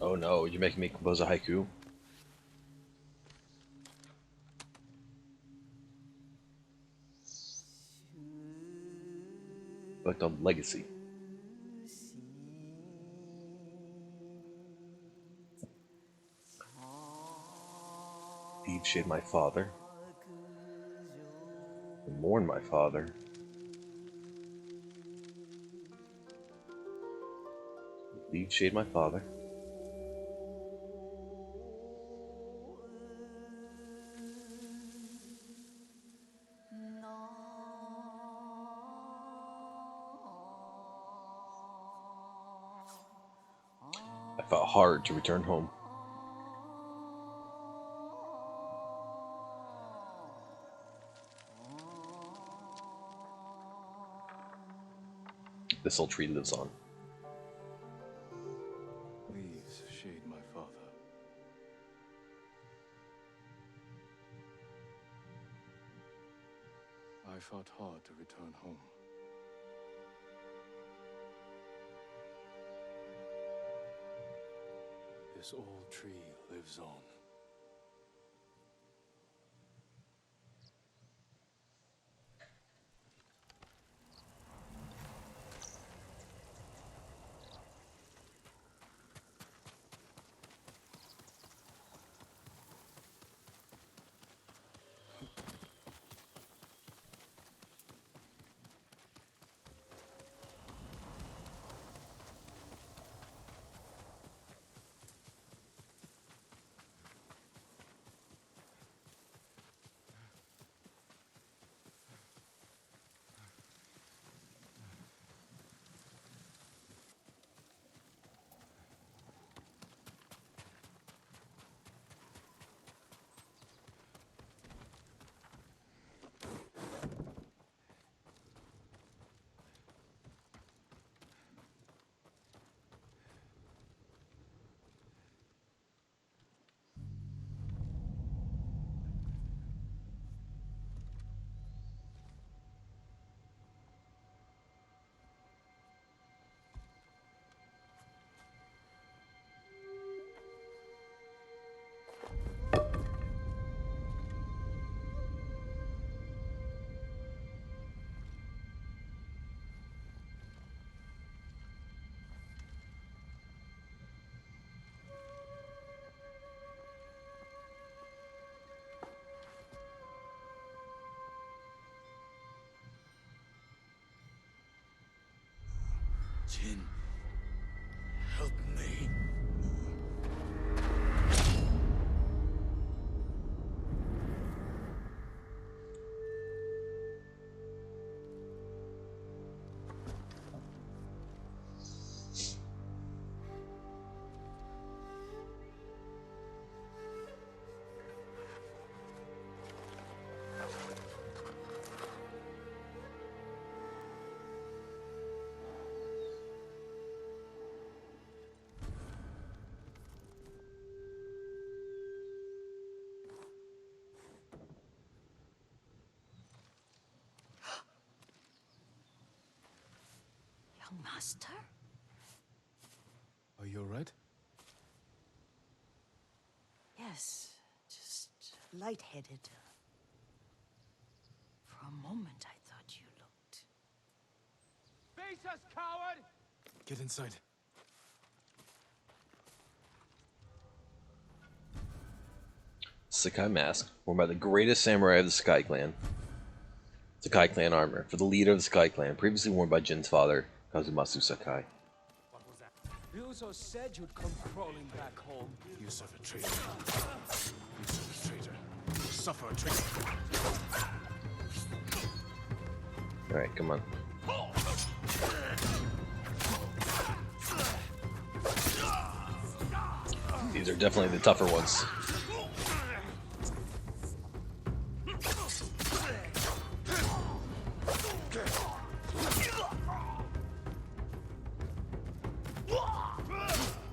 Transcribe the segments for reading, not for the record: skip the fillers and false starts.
Oh no, you're making me compose a haiku? Like on Legacy. Eve shade my father, and mourn my father. Eve shade my father. I fought hard to return home. This old tree lives on. Please shade my father. I fought hard to return home. This old tree lives on. Jin, help me. Young master? Are you alright? Yes, just lightheaded. For a moment I thought you looked... Face us, coward! Get inside. Sakai mask, worn by the greatest samurai of the Sakai clan. Sakai clan armor, for the leader of the Sakai clan, previously worn by Jin's father, Kazumasu Sakai. What was that? You also said you'd come crawling back home. You serve a traitor. You serve a traitor. You suffer a traitor. Alright, come on. These are definitely the tougher ones.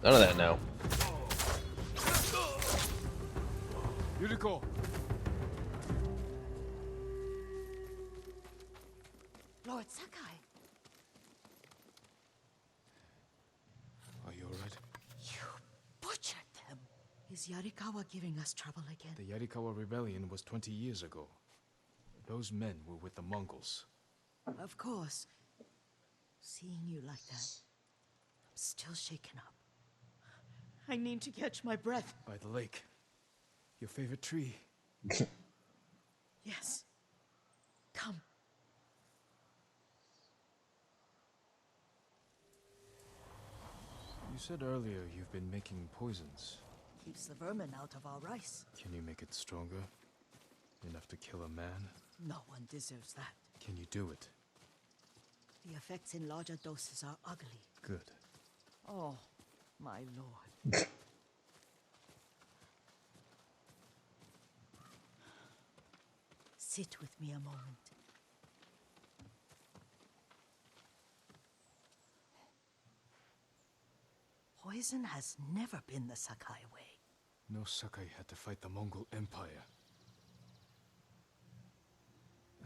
None of that now. Yuriko! Lord Sakai! Are you alright? You Is Yarikawa giving us trouble again? The Yarikawa rebellion was 20 years ago. Those men were with the Mongols. Of course. Seeing you like that, I'm still shaken up. I need to catch my breath. By the lake. Your favorite tree. Yes. Come. You said earlier you've been making poisons. Keeps the vermin out of our rice. Can you make it stronger? Enough to kill a man? No one deserves that. Can you do it? The effects in larger doses are ugly. Good. Oh, my lord. Sit with me a moment. Poison has never been the Sakai way. No Sakai had to fight the Mongol Empire.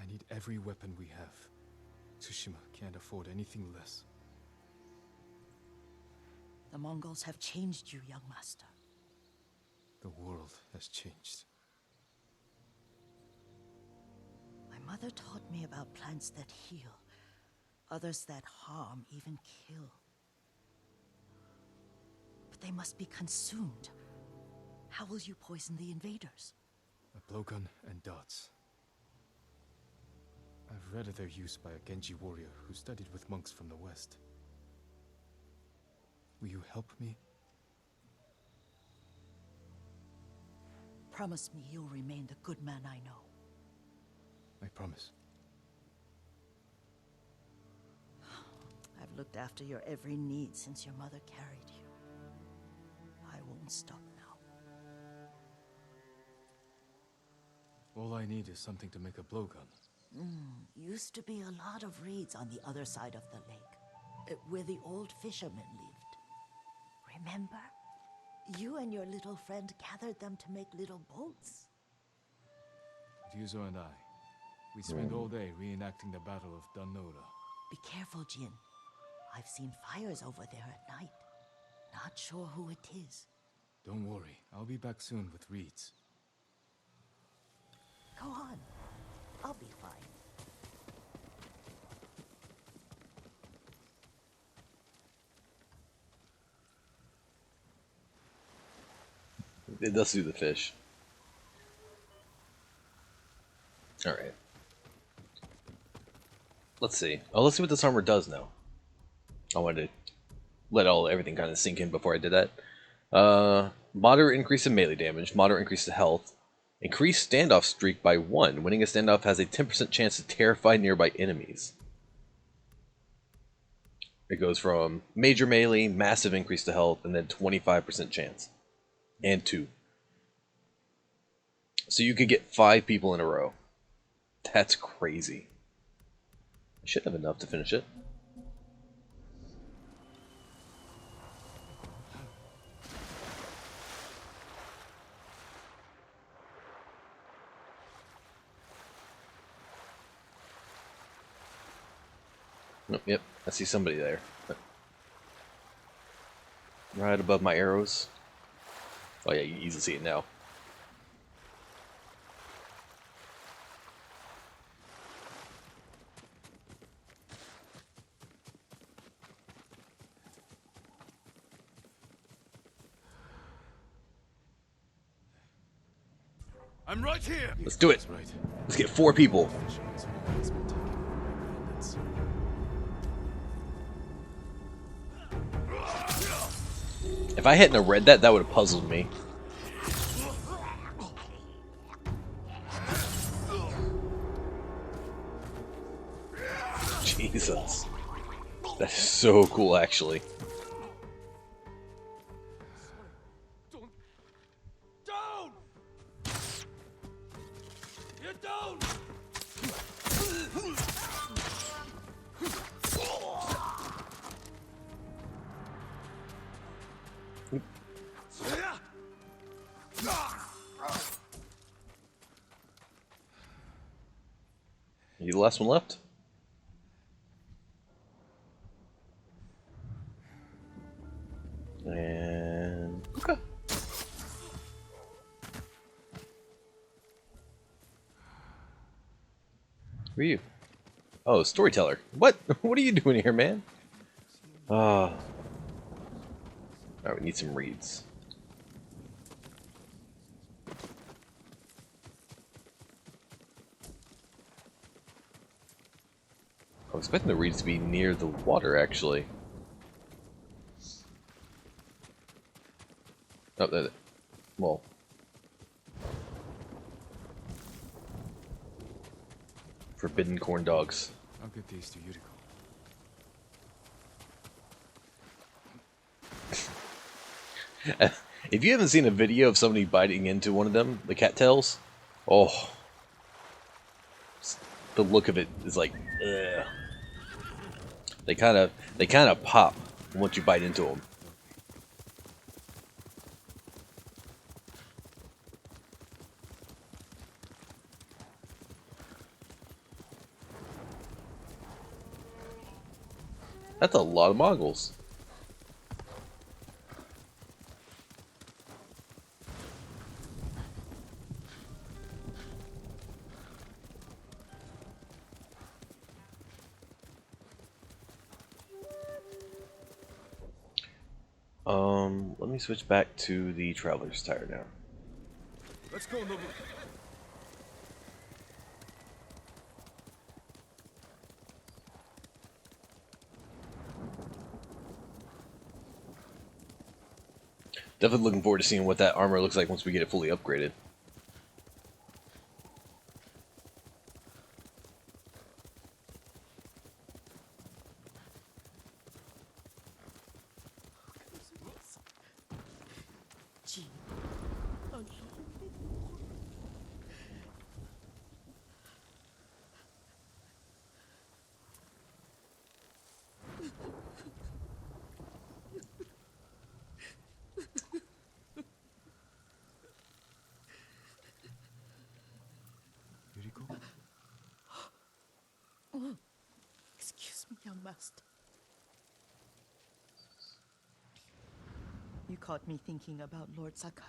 I need every weapon we have. Tsushima can't afford anything less. The Mongols have changed you, young master. The world has changed. My mother taught me about plants that heal, others that harm, even kill. But they must be consumed. How will you poison the invaders? A blowgun and darts. I've read of their use by a Genji warrior who studied with monks from the west. Will you help me? Promise me you'll remain the good man I know. I promise. I've looked after your every need since your mother carried you. I won't stop now. All I need is something to make a blowgun. Used to be a lot of reeds on the other side of the lake, where the old fishermen lived. Remember? You and your little friend gathered them to make little boats. Ryuzo and I, we spent all day reenacting the Battle of Danora. Be careful, Jin. I've seen fires over there at night. Not sure who it is. Don't worry, I'll be back soon with reeds. Go on. I'll be fine. It does do the fish. Alright. Let's see. Oh, let's see what this armor does now. I wanted to let everything kind of sink in before I did that. Moderate increase in melee damage, moderate increase to health, increased standoff streak by 1. Winning a standoff has a 10% chance to terrify nearby enemies. It goes from major melee, massive increase to health, and then 25% chance. And 2. So you could get 5 people in a row. That's crazy. I should have enough to finish it. Oh, yep, I see somebody there. Right above my arrows. Oh yeah, you can easily see it now. I'm right here. Let's do it. That's right. Let's get 4 people. Fishermen's home has been taken over by bandits. If I hadn't have read that, that would have puzzled me. Jesus. That's so cool, actually. Down! You down! You the last one left? And okay. Who are you? Oh, storyteller. What? What are you doing here, man? Alright, we need some reeds. I was expecting the reeds to be near the water, actually. Oh, well. Forbidden corn dogs. I'll get these to Yuriko. If you haven't seen a video of somebody biting into one of them, the cattails, oh, the look of it is like, ugh. They kind of pop once you bite into them. That's a lot of Mongols. Let me switch back to the Traveler's Tire now. Let's go, Nobu. Definitely looking forward to seeing what that armor looks like once we get it fully upgraded. Gee. Yuriko? Excuse me, young master. You caught me thinking about Lord Sakai.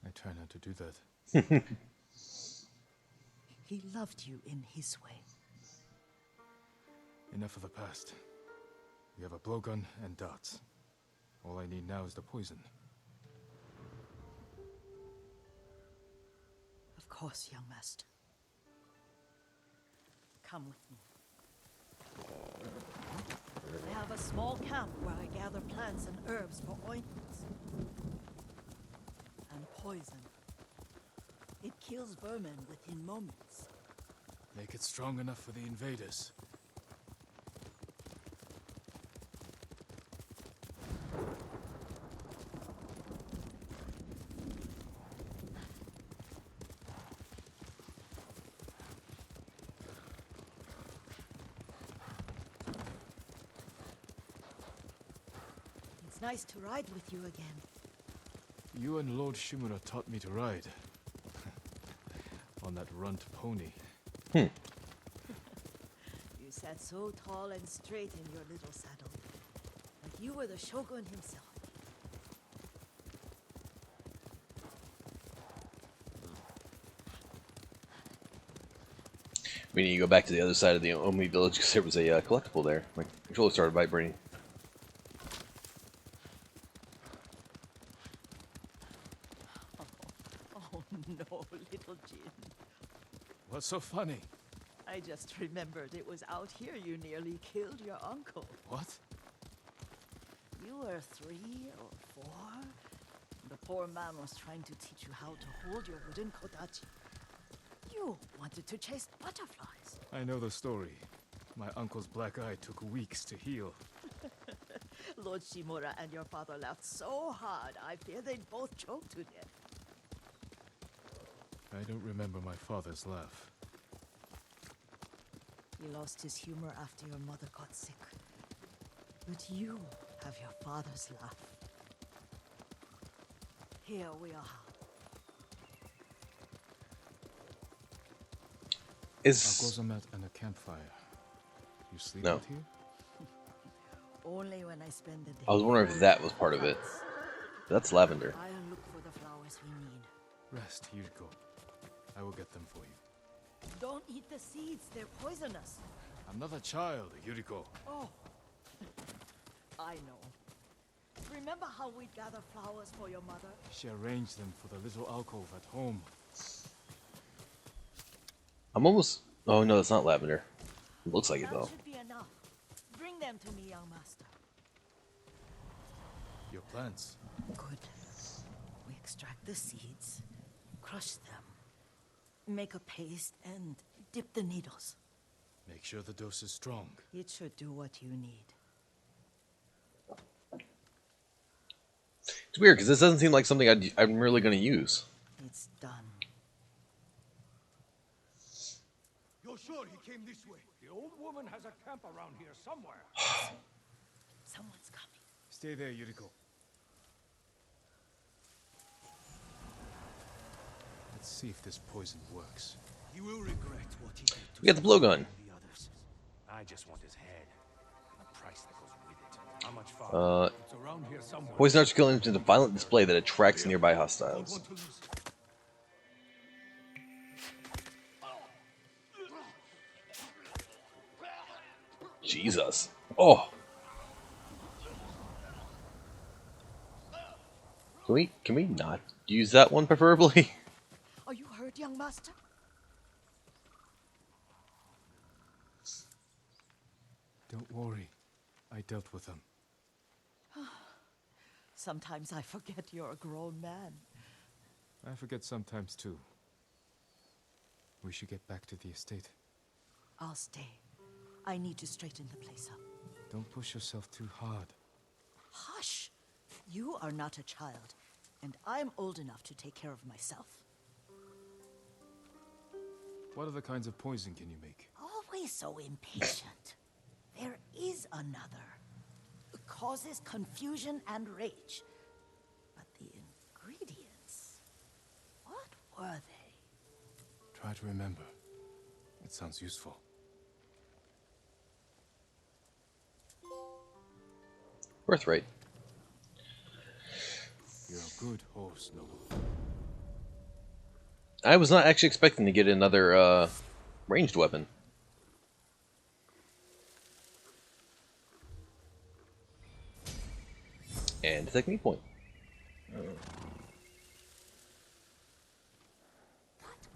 I try not to do that. He loved you in his way. Enough of the past. We have a blowgun and darts. All I need now is the poison. Of course, young master. Come with me. I have a small camp where I gather plants and herbs for ointments. And poison. It kills vermin within moments. Make it strong enough for the invaders. It's nice to ride with you again. You and Lord Shimura taught me to ride. On that runt pony. You sat so tall and straight in your little saddle. Like you were the shogun himself. We need to go back to the other side of the Omi village because there was a collectible there. My controller started vibrating. Oh no, little Jin. What's so funny? I just remembered it was out here you nearly killed your uncle. What? You were 3 or 4. The poor man was trying to teach you how to hold your wooden kodachi. You wanted to chase butterflies. I know the story. My uncle's black eye took weeks to heal. Lord Shimura and your father laughed so hard, I fear they'd both choke to death. I don't remember my father's laugh. He lost his humor after your mother got sick. But you have your father's laugh. Here we are. A Is gozamat and a campfire. You sleep No. out here? Only when I spend the day. I was wondering if that was part of it. That's lavender. I'll look for the flowers we need. Rest, Yuriko. I will get them for you. Don't eat the seeds, they're poisonous. I'm not a child, Yuriko. Oh, I know. Remember how we'd gather flowers for your mother? She arranged them for the little alcove at home. I'm almost... Oh no, that's not lavender. It looks like it That though. should be enough. Bring them to me, young master. Your plants. Good. We extract the seeds, crush them, make a paste, and dip the needles. Make sure the dose is strong. It should do what you need. It's weird because this doesn't seem like something I'm really going to use. It's done. You're sure he came this way? The old woman has a camp around here somewhere. Someone's coming. Stay there, Yuriko. Let's see if this poison works. He will regret what he did to We got the blowgun. the others. I just want his head. And the price that goes with it. How much farther? It's around here somewhere. Poison arts kill into the violent display that attracts nearby Don't hostiles. want to lose it. Jesus. Oh. Can we not use that one preferably? Are you hurt, young master? Don't worry. I dealt with them. Sometimes I forget you're a grown man. I forget sometimes too. We should get back to the estate. I'll stay. I need to straighten the place up. Don't push yourself too hard. Hush! You are not a child, and I'm old enough to take care of myself. What other kinds of poison can you make? Always so impatient. There is another. It causes confusion and rage. But the ingredients, what were they? Try to remember. It sounds useful. Birthright. You're a good horse, Noble. I was not actually expecting to get another ranged weapon. And a technique point. What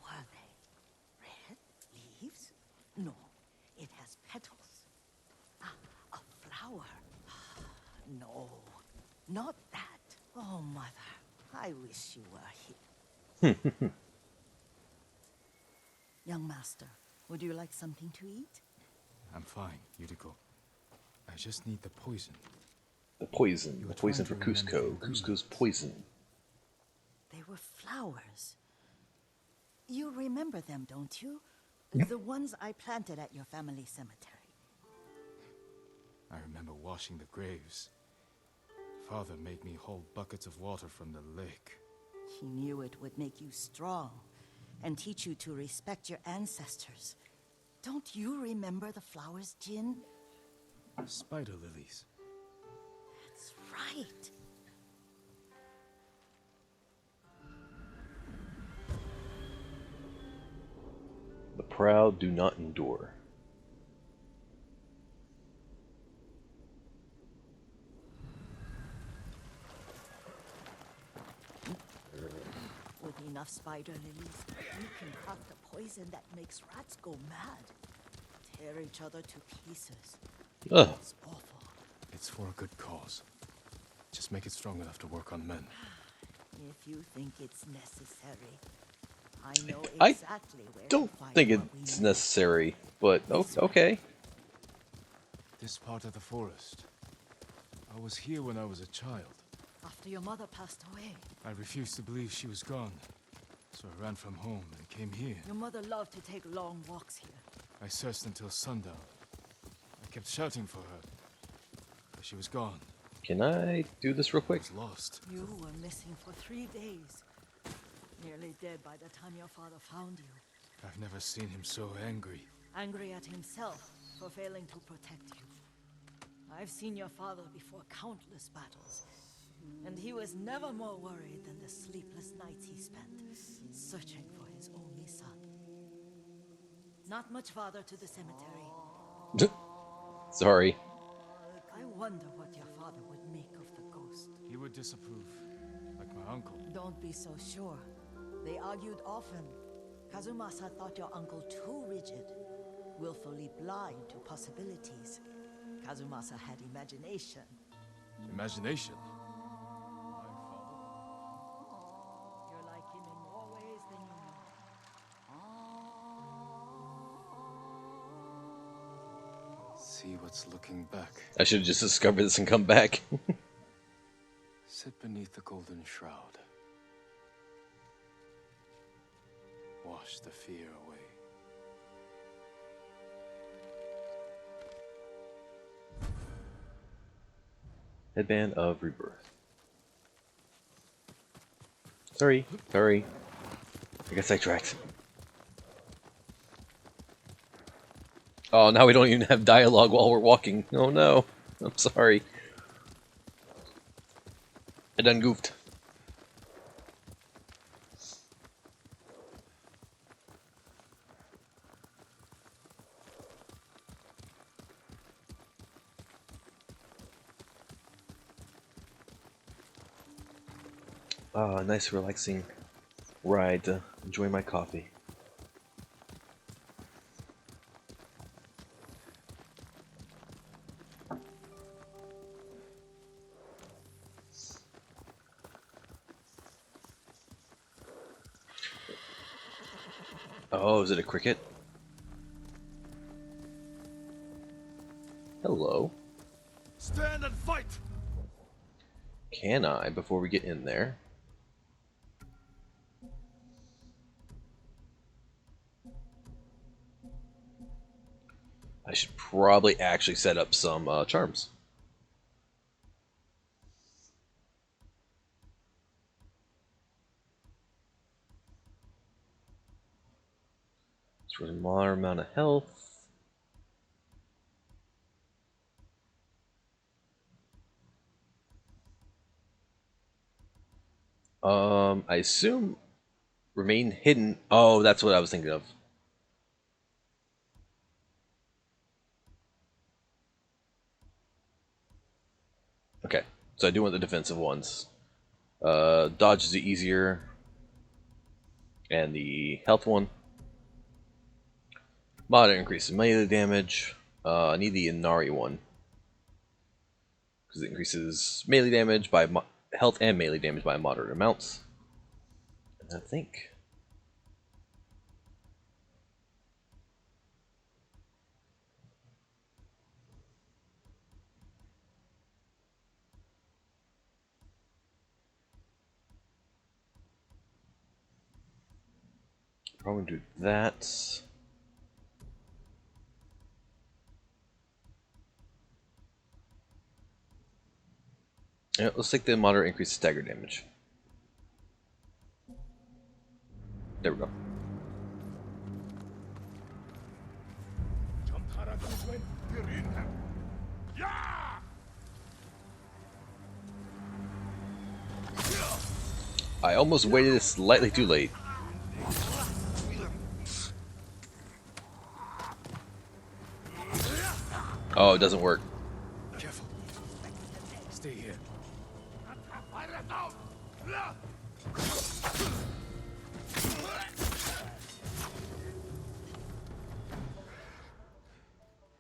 were they? Red leaves? No, it has petals. Ah, a flower. No, not that. Oh, mother, I wish you were here. Young master, would you like something to eat? I'm fine, Yuriko. I just need the poison. The poison. You The were poison for trying to remember Cusco. the Cusco's poison. They were flowers. You remember them, don't you? Yeah. The ones I planted at your family cemetery. I remember washing the graves. Father made me hold buckets of water from the lake. He knew it would make you strong and teach you to respect your ancestors. Don't you remember the flowers, Jin? Spider lilies. That's right. The proud do not endure. With enough spider lilies, you can craft a poison that makes rats go mad. Tear each other to pieces. Ugh. It's awful. It's for a good cause. Just make it strong enough to work on men. If you think it's necessary, I know I exactly where Don't to find think what we it's need. necessary, but okay. This part of the forest. I was here when I was a child. After your mother passed away, I refused to believe she was gone. So I ran from home and came here. your mother loved to take long walks here. I searched until sundown. I kept shouting for her. But she was gone. Can I do this real I quick? was lost. You were missing for 3 days. Nearly dead by the time your father found you. I've never seen him so angry. Angry at himself for failing to protect you. I've seen your father before countless battles, and he was never more worried than the sleepless nights he spent searching for his only son. Not much farther to the cemetery. Sorry. I wonder what your father would make of the ghost. He would disapprove, like my uncle. Don't be so sure. They argued often. Kazumasa thought your uncle too rigid, willfully blind to possibilities. Kazumasa had imagination. Imagination. You're like him in more ways than you know. See what's looking back. I should have just discovered this and come back. Sit beneath the golden shroud. Wash the fear away. Headband of Rebirth. Sorry. I got sidetracked. Oh, now we don't even have dialogue while we're walking. Oh no. I'm sorry. I done goofed. Ah, nice relaxing ride to enjoy my coffee. Oh, is it a cricket? Hello. Stand and fight! Can I, before we get in there? I should probably actually set up some charms. For a moderate amount of health. I assume remain hidden. Oh, that's what I was thinking of. Okay, so I do want the defensive ones. Dodge is the easier, and the health one. Moderate increase in melee damage. I need the Inari one because it increases melee damage by health and melee damage by moderate amounts. And I think probably do that. Yeah, let's take the moderate increase in stagger damage. There we go. I almost waited slightly too late. Oh, it doesn't work. Careful. Stay here.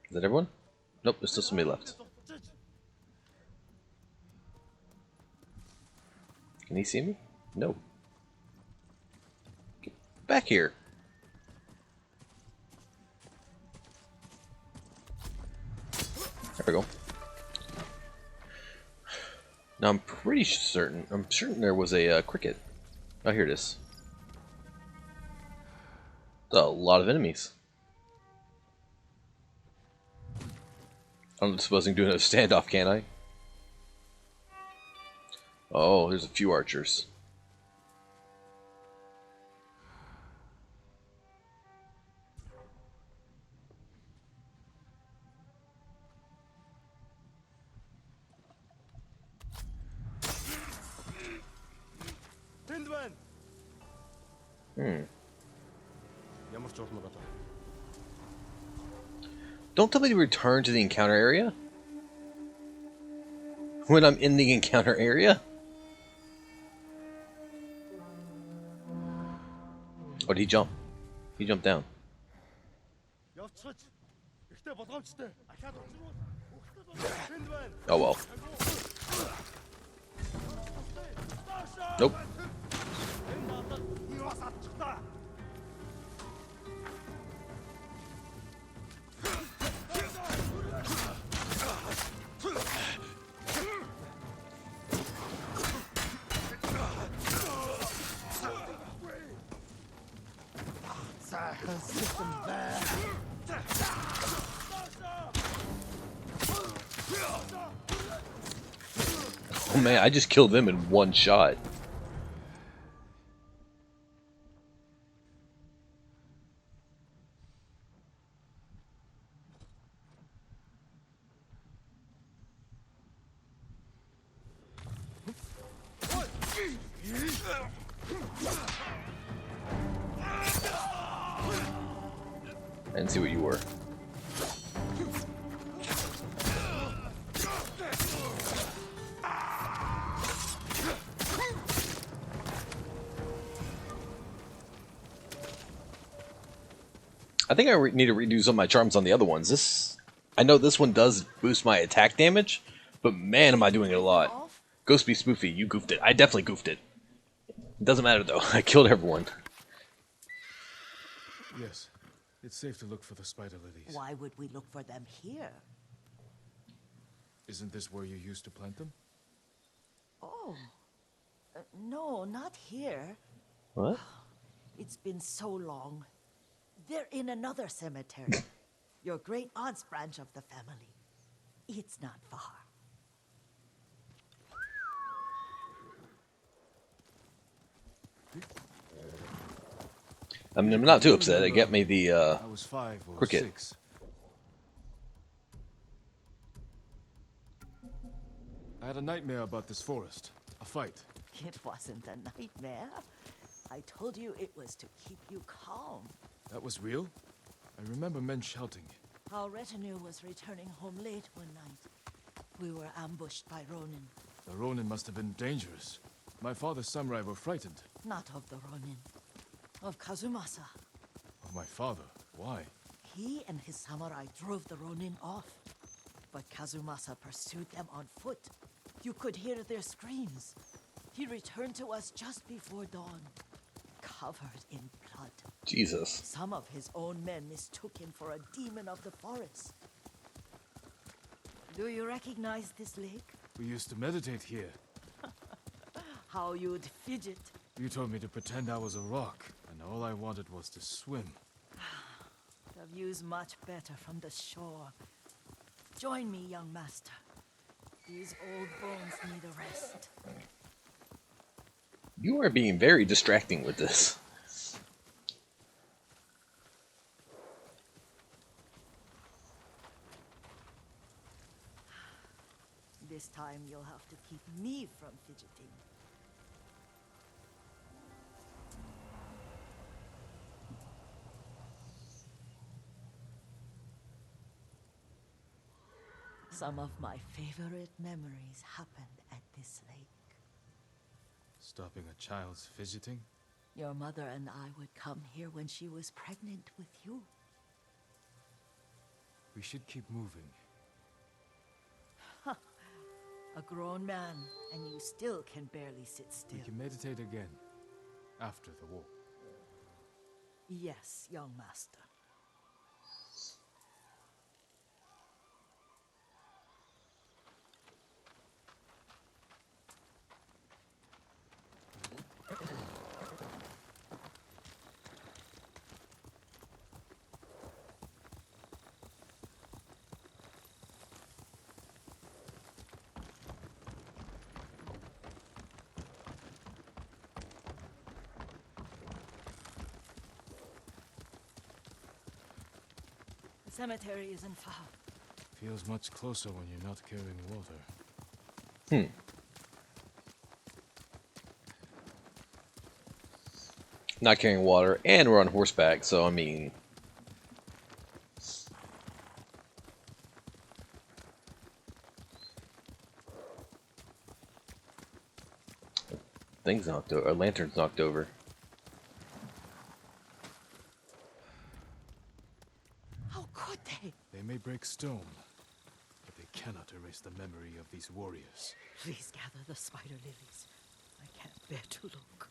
Is that everyone? Nope, there's still somebody left. Can he see me? No. Get back here. There we go. Now I'm pretty certain. I'm certain there was a cricket. Oh, here it is. A lot of enemies. I'm supposing doing a standoff, can I? Oh, there's a few archers. Тэнд байна. Hmm. Ямар ч урмаг одоо. Don't tell me to return to the encounter area when I'm in the encounter area. Oh, did he jump? He jumped down. Oh well. Nope. Oh man, I just killed them in one shot. I didn't see what you were. I think I need to redo some of my charms on the other ones. I know this one does boost my attack damage, but man, am I doing it a lot. Ghost Be Spoofy, you goofed it. I definitely goofed it. It doesn't matter though. I killed everyone. Yes, it's safe to look for the spider lilies. Why would we look for them here? Isn't this where you used to plant them? Oh, no, not here. What? It's been so long. They're in another cemetery. Your great aunt's branch of the family. It's not far. I mean, I'm not too upset. It got me the I was 5 or cricket. 6. I had a nightmare about this forest. A fight. It wasn't a nightmare. I told you it was to keep you calm. That was real? I remember men shouting. Our retinue was returning home late one night. We were ambushed by Ronin. The Ronin must have been dangerous. My father's samurai were frightened. Not of the Ronin. Of Kazumasa. Of my father. Why? He and his samurai drove the Ronin off. But Kazumasa pursued them on foot. You could hear their screams. He returned to us just before dawn, covered in blood. Jesus. Some of his own men mistook him for a demon of the forest. Do you recognize this lake? We used to meditate here. How you'd fidget. You told me to pretend I was a rock, and all I wanted was to swim. The view's much better from the shore. Join me, young master. These old bones need a rest. You are being very distracting with this. This time you'll have to keep me from fidgeting. Some of my favorite memories happened at this lake. Stopping a child's fidgeting? Your mother and I would come here when she was pregnant with you. We should keep moving. A grown man, and you still can barely sit still. We can meditate again. After the war. Yes, young master. The cemetery isn't far. Feels much closer when you're not carrying water. Not carrying water, and we're on horseback, so I mean... thing's knocked over. Our lantern's knocked over. How could they? They may break stone, but they cannot erase the memory of these warriors. Please gather the spider lilies. I can't bear to look.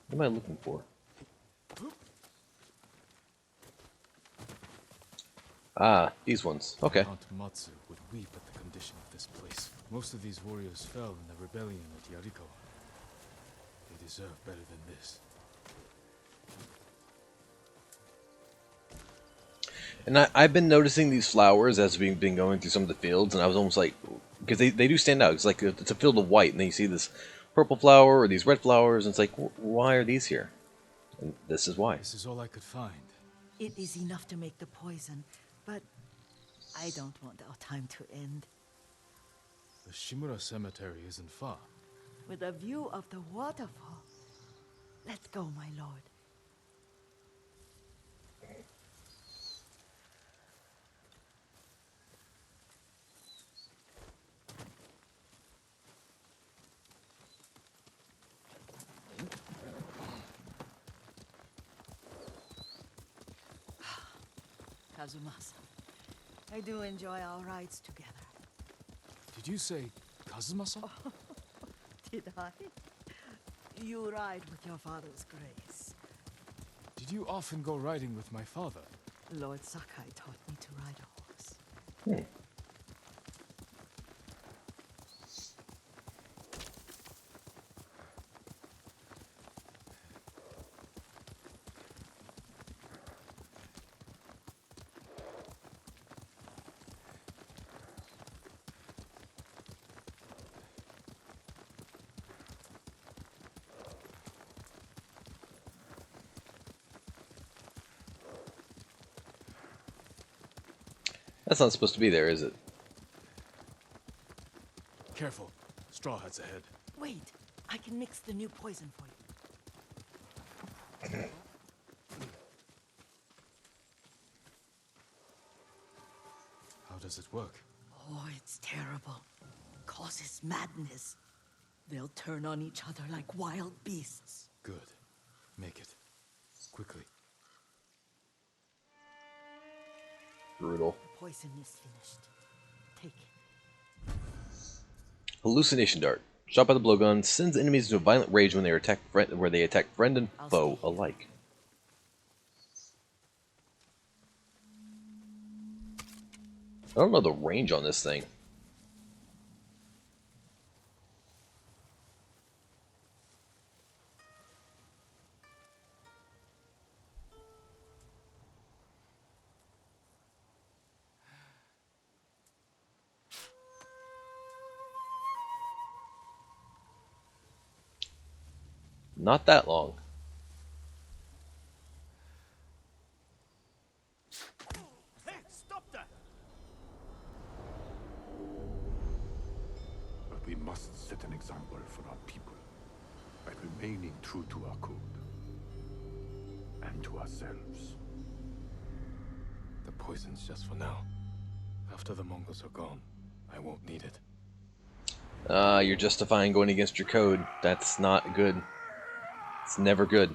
What am I looking for? Ah, these ones. Okay. Aunt Matsu would weep at the condition of this place. Most of these warriors fell in the rebellion at Yarikawa. They deserve better than this. And I've been noticing these flowers as we've been going through some of the fields, and I was almost like, because they do stand out. It's like it's a field of white, and then you see this purple flower or these red flowers, and it's like, why are these here? And this is why. This is all I could find. It is enough to make the poison, but I don't want our time to end. The Shimura Cemetery isn't far. With a view of the waterfall. Let's go, my lord. Kazumasa, I do enjoy our rides together. Did you say Kazumasa? Did I? You ride with your father's grace. Did you often go riding with my father? Lord Sakai taught me to ride a horse. That's not supposed to be there, is it? Careful. Straw Hat's ahead. Wait, I can mix the new poison for you. How does it work? Oh, it's terrible. Causes madness. They'll turn on each other like wild beasts. Good. Make it. Quickly. Brutal. The poison is finished. Take it. Hallucination dart. Shot by the blowgun sends enemies into a violent rage when they attack friend and foe alike. I don't know the range on this thing. Not that long. Hey, stop that! But we must set an example for our people by remaining true to our code and to ourselves. The poison's just for now. After the Mongols are gone, I won't need it. You're justifying going against your code. That's not good. It's never good.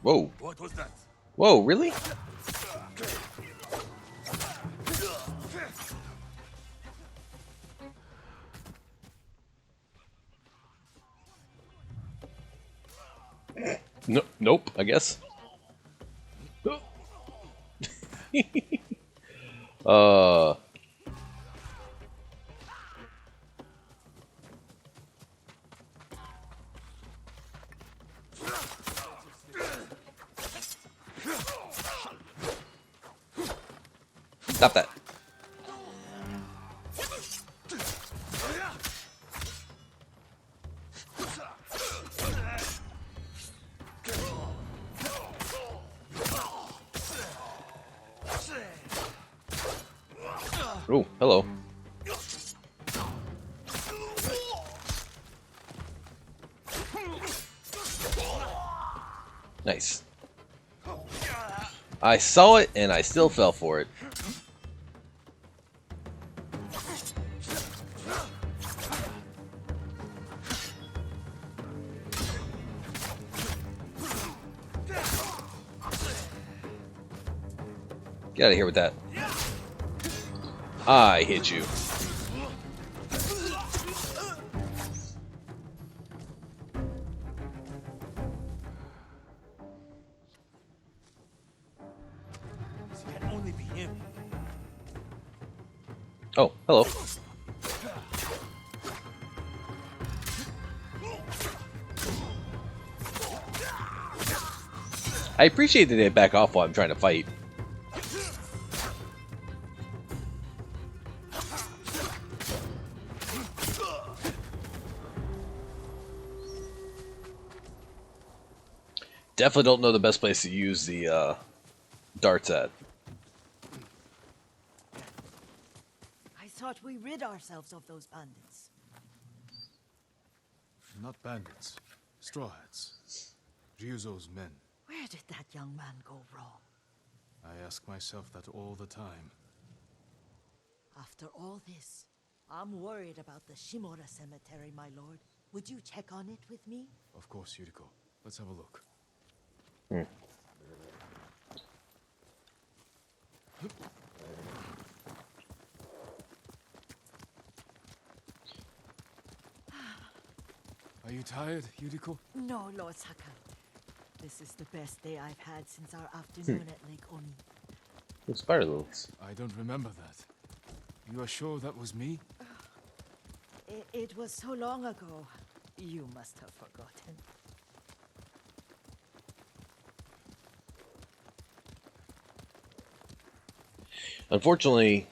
Whoa. What was that? Whoa, really? No, nope, I guess. uh Stop that. Oh, hello. Nice. I saw it and I still fell for it. Get out of here with that. I hit you. This can only be him. Oh, hello. I appreciate that they back off while I'm trying to fight. Definitely don't know the best place to use the darts at. I thought we rid ourselves of those bandits. Not bandits. Straw hats. Ryuzo's men. Where did that young man go wrong? I ask myself that all the time. After all this, I'm worried about the Shimura cemetery, my lord. Would you check on it with me? Of course, Yuriko. Let's have a look. Are you tired, Yuriko? No, Lord Sakai. This is the best day I've had since our afternoon at Lake Oni. Those spider lilies. I don't remember that. You are sure that was me? It was so long ago. You must have forgotten. Unfortunately,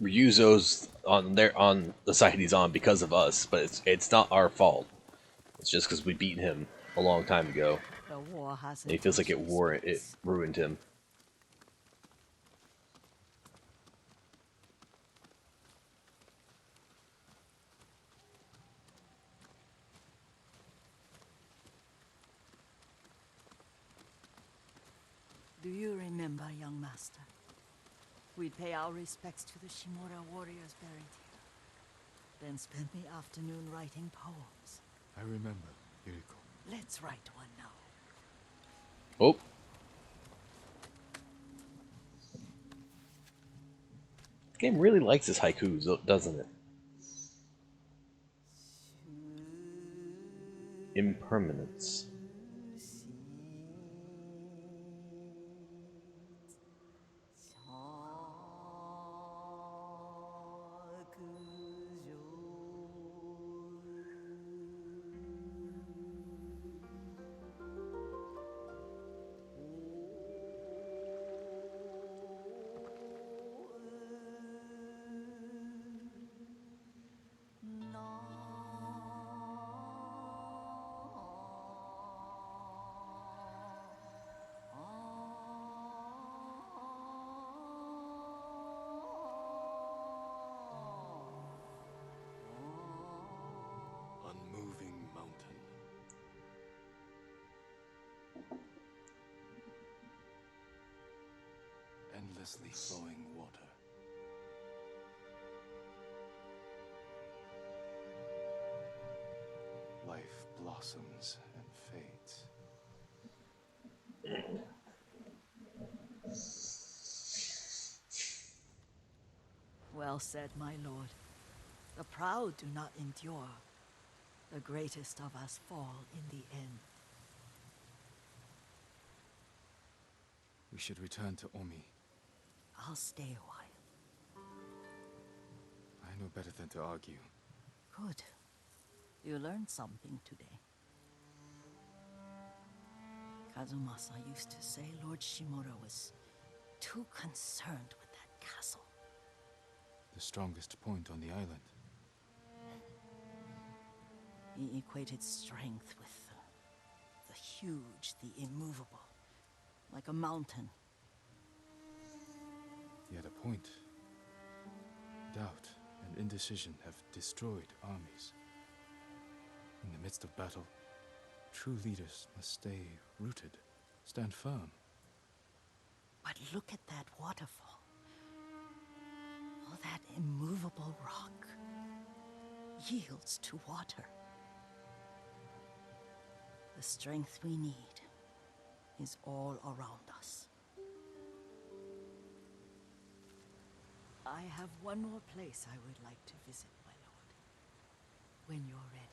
Ryuzo's on the side he's on because of us, but it's not our fault. It's just because we beat him a long time ago. The war hasn't. And he feels like touched it this place. ruined him. Do you remember, young master? We'd pay our respects to the Shimura warriors buried here. Then spend the afternoon writing poems. I remember, Yuriko. Let's write one now. Oh. The game really likes his haikus, doesn't it? Impermanence. Unmoving mountain. Endlessly flowing water. Life blossoms and fades. Well said, my lord. The proud do not endure. The greatest of us fall in the end. We should return to Omi. I'll stay a while. I know better than to argue. Good. You learned something today. Kazumasa used to say Lord Shimura was too concerned with that castle. The strongest point on the island. He equated strength with the huge, the immovable, like a mountain. He had a point. Doubt and indecision have destroyed armies. In the midst of battle, true leaders must stay rooted. Stand firm. But look at that waterfall. All that immovable rock yields to water. The strength we need is all around us. I have one more place I would like to visit, my lord. When you're ready.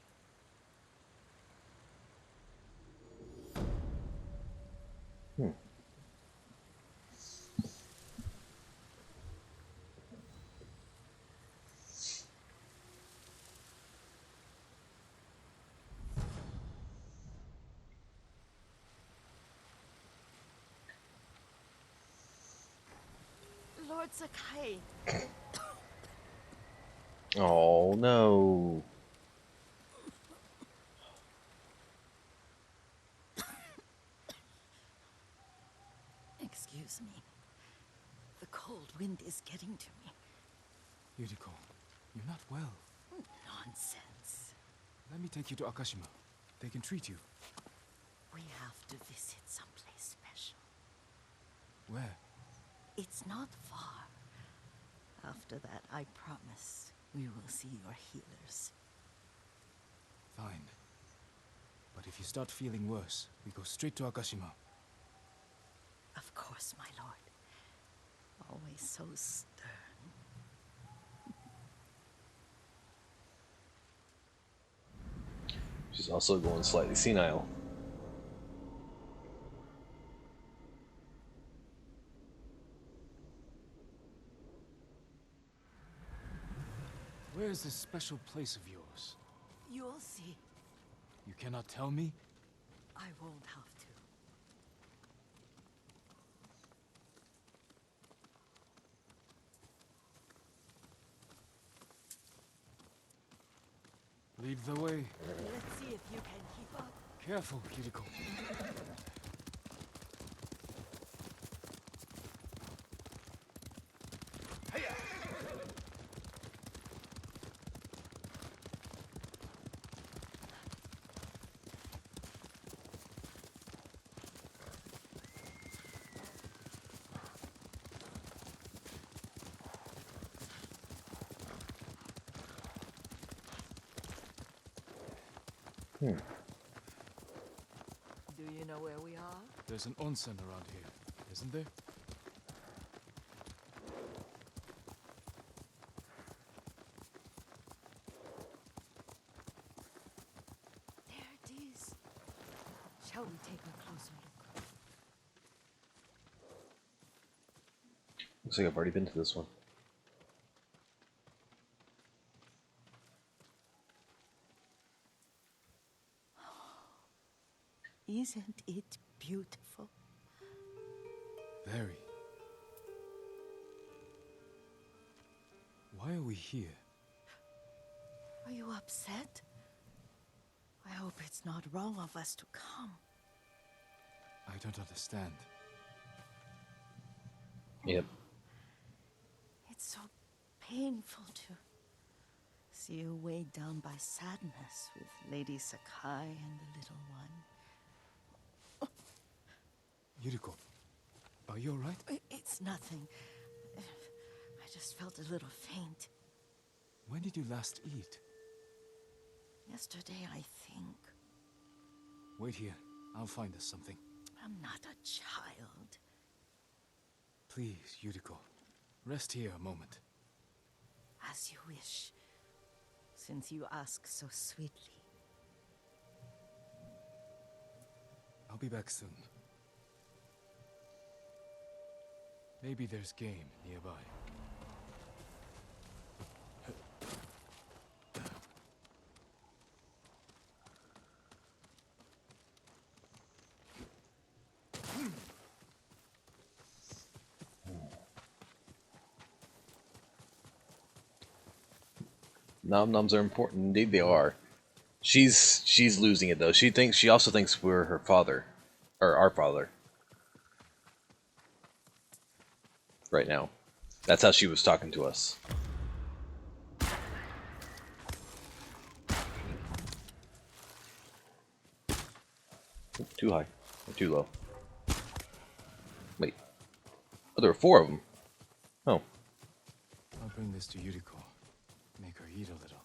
Lord Sakai. Oh no. Excuse me. The cold wind is getting to me. Yuriko, you're not well. Nonsense. Let me take you to Akashima. They can treat you. We have to visit someplace special. Where? It's not far. After that, I promise we will see your healers. Fine. But if you start feeling worse, we go straight to Akashima. Of course, my lord. Always so stern. She's also going slightly senile. Where is this special place of yours? You'll see. You cannot tell me? I won't have to. Lead the way. Let's see if you can keep up. Careful, Yuriko. Do you know where we are? There's an onsen around here, isn't there? There it is. Shall we take a closer look? Looks like I've already been to this one. Isn't it beautiful? Very. Why are we here? Are you upset? I hope it's not wrong of us to come. I don't understand. Yep. It's so painful to see you weighed down by sadness with Lady Sakai and the little one. Yuriko, are you alright? It's nothing. I just felt a little faint. When did you last eat? Yesterday, I think. Wait here. I'll find us something. I'm not a child. Please, Yuriko. Rest here a moment. As you wish, since you ask so sweetly. I'll be back soon. Maybe there's game nearby. Nom noms are important. Indeed they are. She's losing it though. She also thinks we're her father. Or our father. Right now. That's how she was talking to us. Too high. Or too low. Wait. Oh, there were 4 of them. Oh. I'll bring this to Yuriko. Make her eat a little.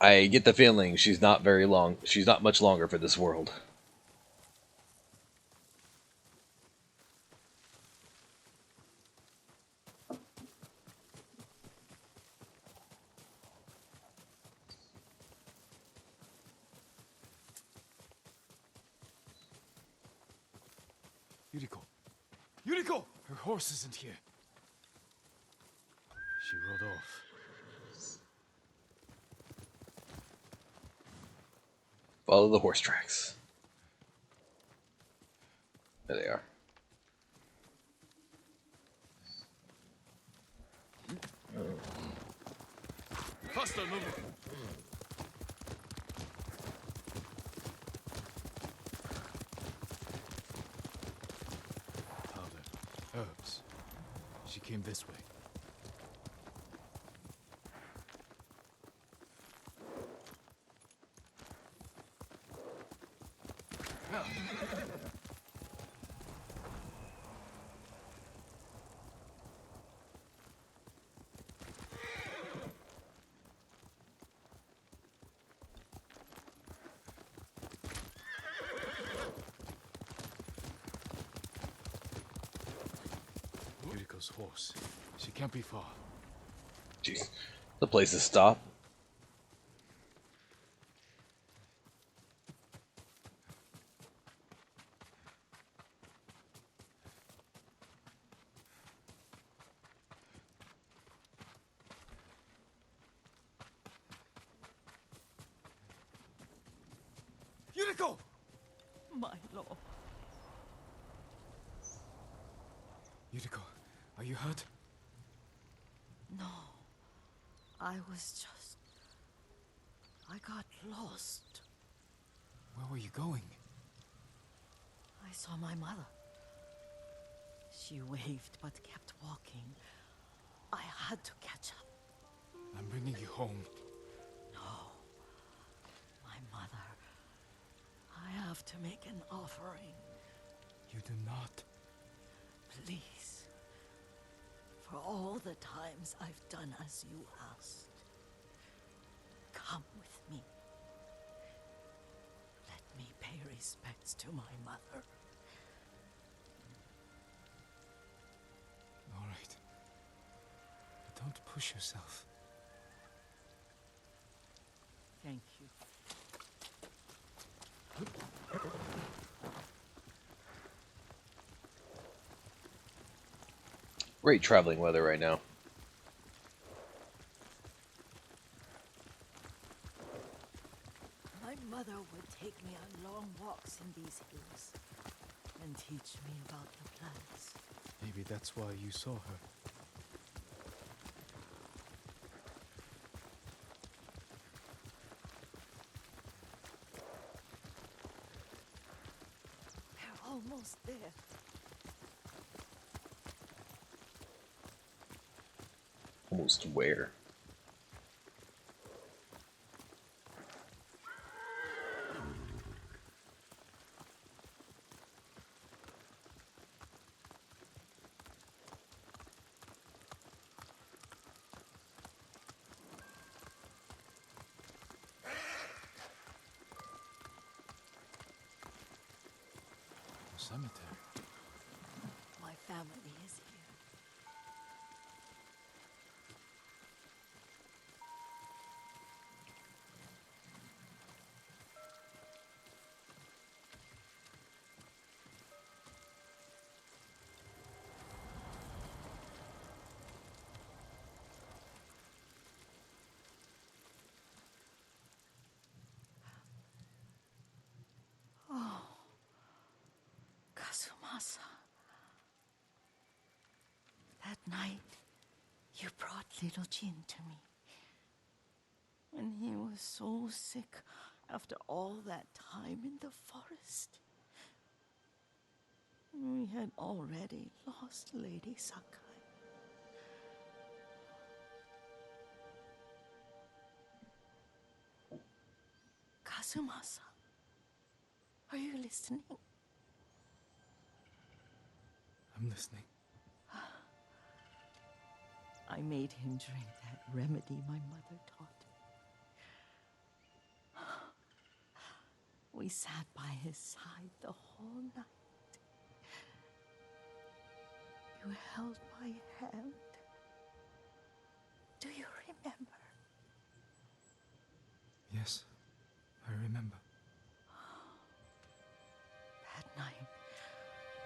I get the feeling she's not very long. She's not much longer for this world. Yuriko! Yuriko! Her horse isn't here. She rode off. Follow the horse tracks. There they are. Faster, Nobu! Powder. Herbs. She came this way. Yuriko's horse. She can't be far. Jeez. The place to stop. Yuriko! My lord. Yuriko, are you hurt? No. I was just... I got lost. Where were you going? I saw my mother. She waved but kept walking. I had to catch up. I'm bringing you home. No. My mother. I have to make an offering. You do not. Please. For all the times I've done as you asked. Come with me. Let me pay respects to my mother. All right. But don't push yourself. Thank you. Great traveling weather right now. My mother would take me on long walks in these hills and teach me about the plants. Maybe that's why you saw her. We're almost there. Almost where? A cemetery. My family is here. Kazumasa. That night, you brought little Jin to me. When he was so sick after all that time in the forest. We had already lost Lady Sakai. Kazumasa, are you listening? I'm listening. I made him drink that remedy my mother taught me. We sat by his side the whole night. You held my hand. Do you remember? Yes, I remember. That night,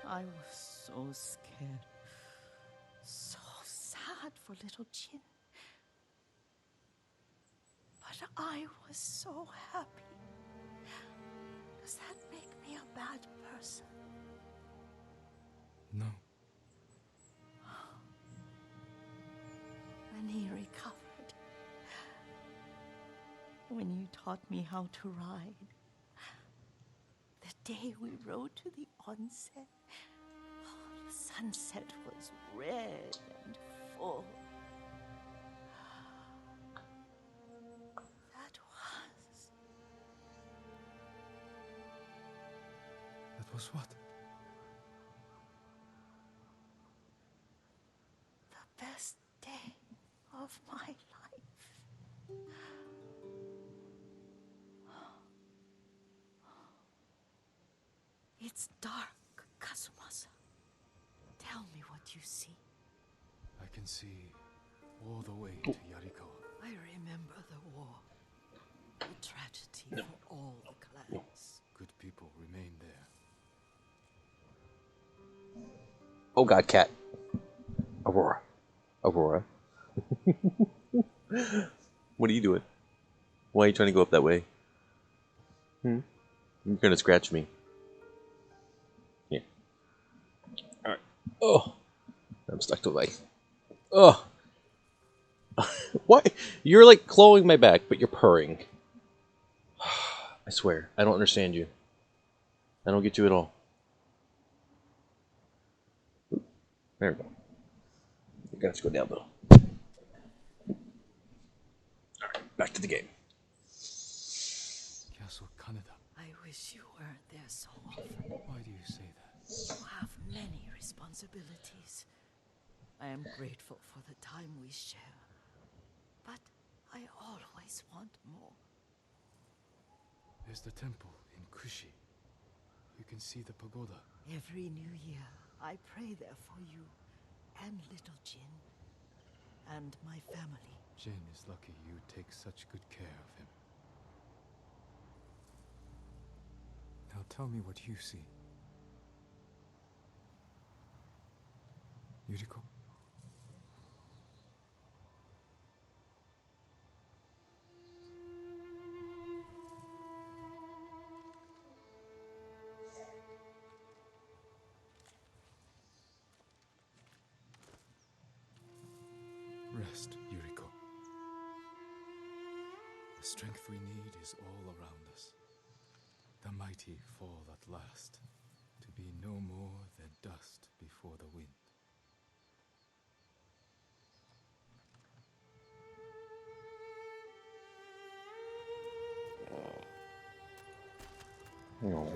I was so scared. So sad for little Jin. But I was so happy. Does that make me a bad person? No. When he recovered, when you taught me how to ride, the day we rode to the onsen, the sunset was red and full. That was what? The best day of my life. It's dark, Kazumasa. Tell me what you see. I can see all the way to Yarikawa. I remember the war. The tragedy for all the clans. Good people remain there. Oh god, cat. Aurora. Aurora. What are you doing? Why are you trying to go up that way? You're gonna scratch me. Here. Alright. Oh! I'm stuck to my... Oh! Why? You're like clawing my back, but you're purring. I swear, I don't understand you. I don't get you at all. Oop, there we go. You gotta go down though. Alright, back to the game. Castle Kaneda. I wish you weren't there so often. Why do you say that? You have many responsibilities. I am grateful for the time we share. But I always want more. There's the temple in Kushi. You can see the pagoda. Every new year, I pray there for you and little Jin and my family. Jin is lucky you take such good care of him. Now tell me what you see. Yuriko? Rest, Yuriko. The strength we need is all around us. The mighty fall at last, to be no more than dust before the wind. No.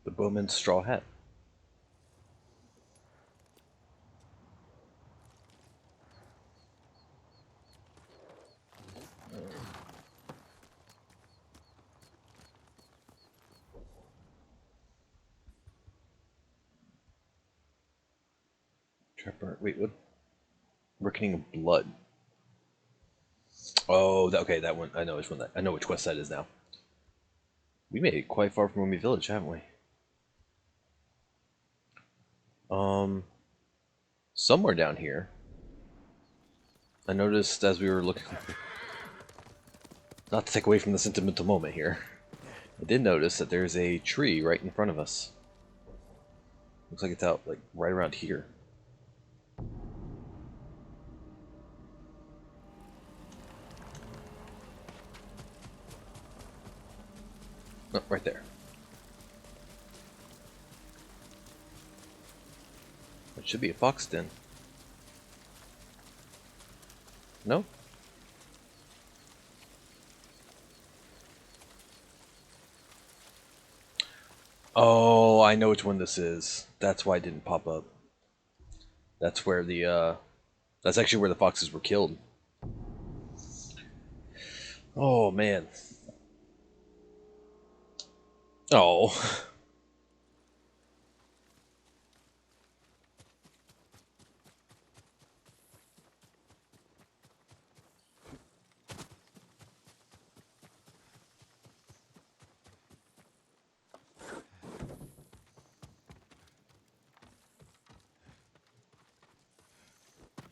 The Bowman's straw hat. Trapper. Wait, what? Reckoning of Blood. Oh, okay, that one. I know which one that. I know which quest that is now. We made it quite far from Omi Village, haven't we? Somewhere down here. I noticed as we were looking. Not to take away from the sentimental moment here. I did notice that there's a tree right in front of us. Looks like it's out like right around here. Oh, right there. It should be a fox den. No? Oh, I know which one this is. That's why it didn't pop up. That's where the, that's actually where the foxes were killed. Oh, man. Oh.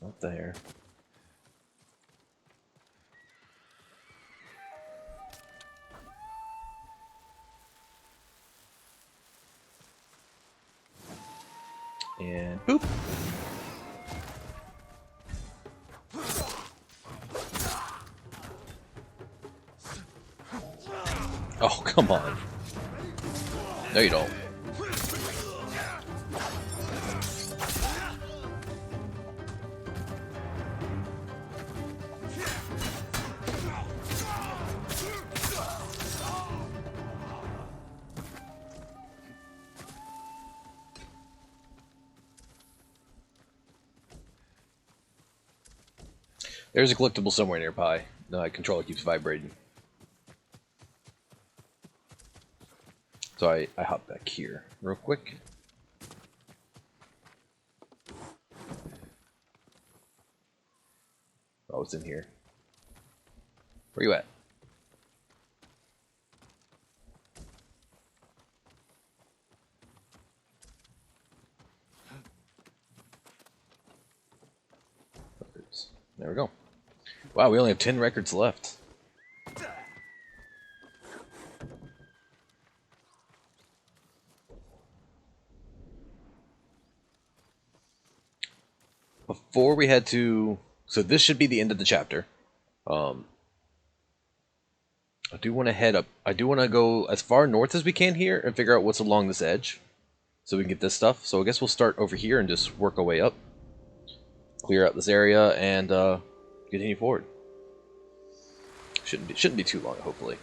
What the hair? And boop. Oh, come on. No, you don't. There's a collectible somewhere nearby. The controller keeps vibrating. So I hop back here real quick. Oh, it's in here. Where you at? Records. There we go. Wow, we only have 10 records left. Before we head to... So this should be the end of the chapter. I do want to head up. I do want to go as far north as we can here and figure out what's along this edge. So we can get this stuff. So I guess we'll start over here and just work our way up. Clear out this area and continue forward. Shouldn't be too long, hopefully.